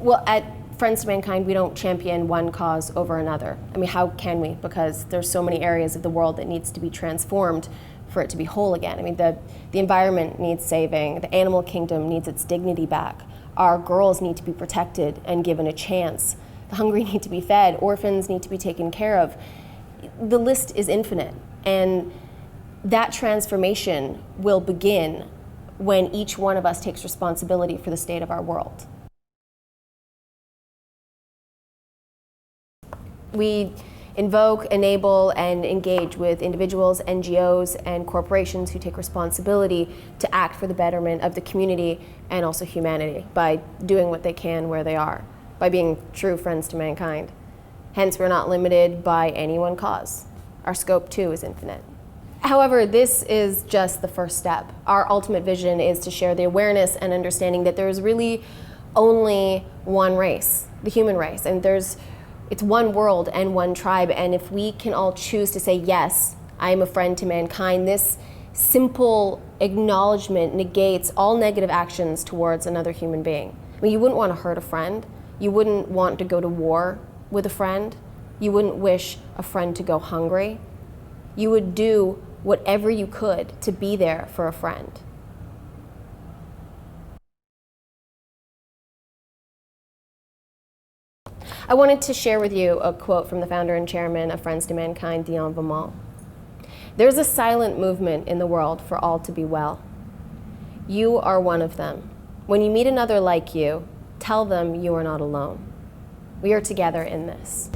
Well, at Friends to Mankind, we don't champion one cause over another. I mean, how can we? Because there's so many areas of the world that needs to be transformed for it to be whole again. I mean, the environment needs saving, the animal kingdom needs its dignity back, our girls need to be protected and given a chance, the hungry need to be fed, orphans need to be taken care of. The list is infinite, and that transformation will begin when each one of us takes responsibility for the state of our world. We invoke, enable, and engage with individuals, NGOs, and corporations who take responsibility to act for the betterment of the community and also humanity by doing what they can where they are, by being true friends to mankind. Hence, we're not limited by any one cause. Our scope, too, is infinite. However, this is just the first step. Our ultimate vision is to share the awareness and understanding that there is really only one race, the human race, and it's one world and one tribe, and if we can all choose to say, yes, I am a friend to mankind, this simple acknowledgement negates all negative actions towards another human being. I mean, you wouldn't want to hurt a friend. You wouldn't want to go to war with a friend. You wouldn't wish a friend to go hungry. You would do whatever you could to be there for a friend. I wanted to share with you a quote from the founder and chairman of Friends to Mankind, Dion Vamalt. There's a silent movement in the world for all to be well. You are one of them. When you meet another like you, tell them you are not alone. We are together in this.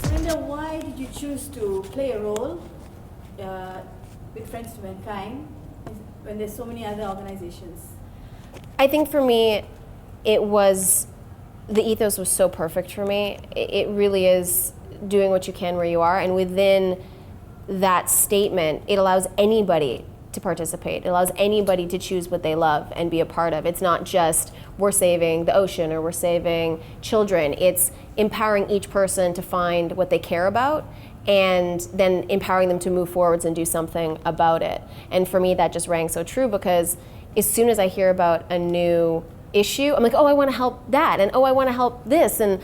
Serinda, why did you choose to play a role with Friends to Mankind when there's so many other organizations? I think for me, the ethos was so perfect for me. It really is doing what you can where you are, and within that statement, it allows anybody to participate. It allows anybody to choose what they love and be a part of. It's not just we're saving the ocean or we're saving children. It's empowering each person to find what they care about and then empowering them to move forwards and do something about it. And for me, that just rang so true, because as soon as I hear about a new issue, I'm like, oh, I want to help that, and oh, I want to help this, and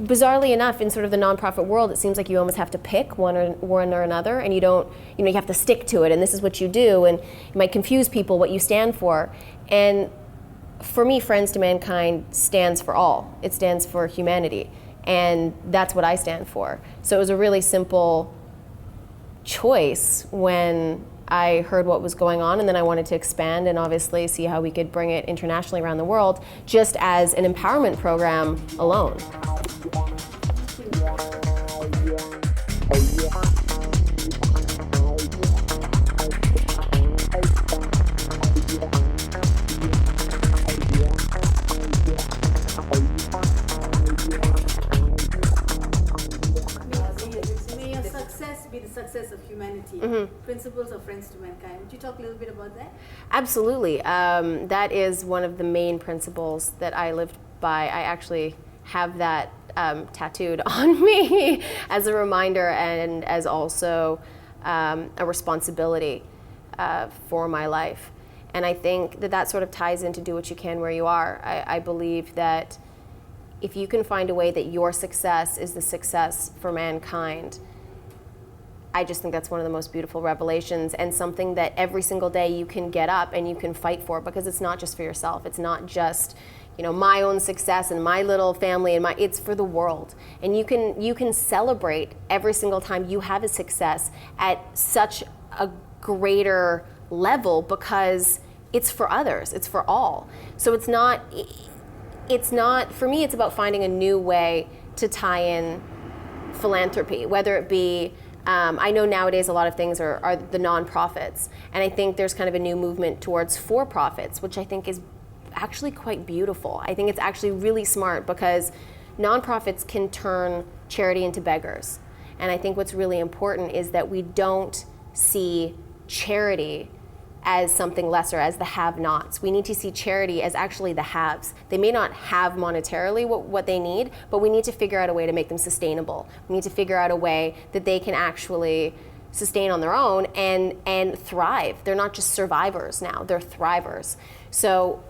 bizarrely enough, in sort of the nonprofit world, it seems like you almost have to pick one or another, and you have to stick to it, and this is what you do, and it might confuse people what you stand for. And for me, Friends to Mankind stands for all. It stands for humanity, and that's what I stand for. So it was a really simple choice when I heard what was going on, and then I wanted to expand and obviously see how we could bring it internationally around the world, just as an empowerment program alone. Be the success of humanity. Principles of Friends to Mankind. Would you talk a little bit about that? Absolutely. That is one of the main principles that I live by. I actually have that tattooed on me as a reminder and as also a responsibility for my life. And I think that sort of ties into do what you can where you are. I believe that if you can find a way that your success is the success for mankind, I just think that's one of the most beautiful revelations, and something that every single day you can get up and you can fight for, because it's not just for yourself. It's not just, my own success and my little family and it's for the world. And you can celebrate every single time you have a success at such a greater level, because it's for others, it's for all. So it's not, for me, it's about finding a new way to tie in philanthropy, whether it be, I know nowadays a lot of things are the nonprofits, and I think there's kind of a new movement towards for-profits, which I think is actually quite beautiful. I think it's actually really smart because nonprofits can turn charity into beggars. And I think what's really important is that we don't see charity as something lesser, as the have-nots. We need to see charity as actually the haves. They may not have monetarily what they need, but we need to figure out a way to make them sustainable. We need to figure out a way that they can actually sustain on their own and thrive. They're not just survivors now, they're thrivers. So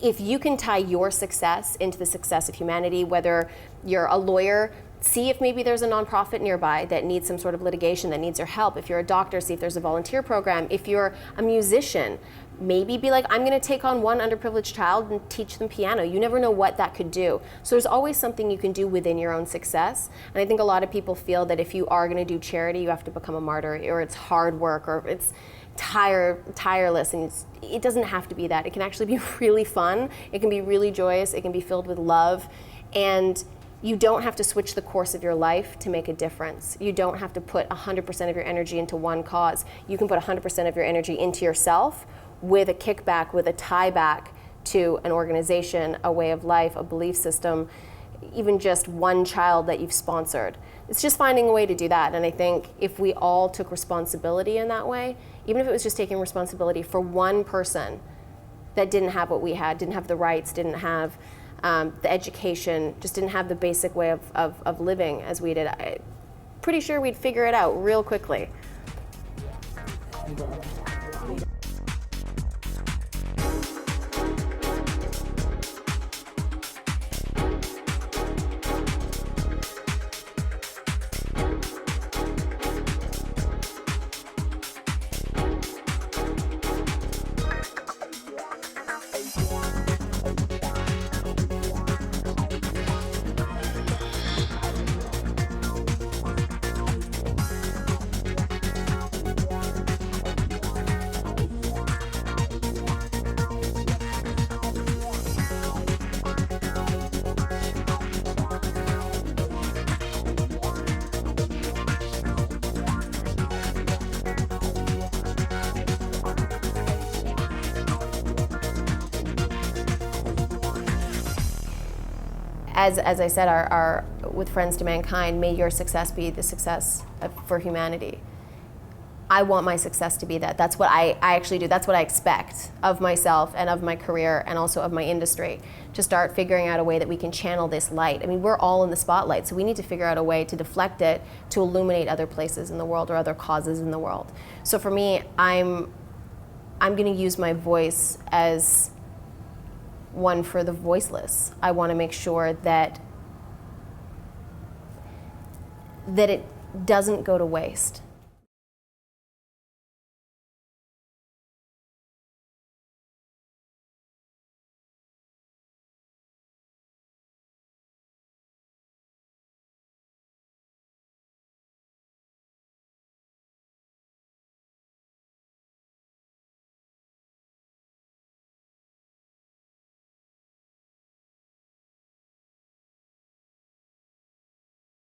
if you can tie your success into the success of humanity, whether you're a lawyer, see if maybe there's a nonprofit nearby that needs some sort of litigation, that needs your help. If you're a doctor, see if there's a volunteer program. If you're a musician, maybe be like, I'm going to take on one underprivileged child and teach them piano. You never know what that could do. So there's always something you can do within your own success. And I think a lot of people feel that if you are going to do charity, you have to become a martyr, or it's hard work, or it's tireless, and it doesn't have to be that. It can actually be really fun. It can be really joyous. It can be filled with love. And you don't have to switch the course of your life to make a difference. You don't have to put 100% of your energy into one cause. You can put 100% of your energy into yourself with a kickback, with a tie back to an organization, a way of life, a belief system, even just one child that you've sponsored. It's just finding a way to do that. And I think if we all took responsibility in that way, even if it was just taking responsibility for one person that didn't have what we had, didn't have the rights, didn't have the education, just didn't have the basic way of living as we did, I'm pretty sure we'd figure it out real quickly. As I said, our with Friends to Mankind, may your success be the success for humanity. I want my success to be that. That's what I actually do. That's what I expect of myself and of my career and also of my industry, to start figuring out a way that we can channel this light. I mean, we're all in the spotlight, so we need to figure out a way to deflect it, to illuminate other places in the world or other causes in the world. So for me, I'm going to use my voice as one for the voiceless. I want to make sure that it doesn't go to waste.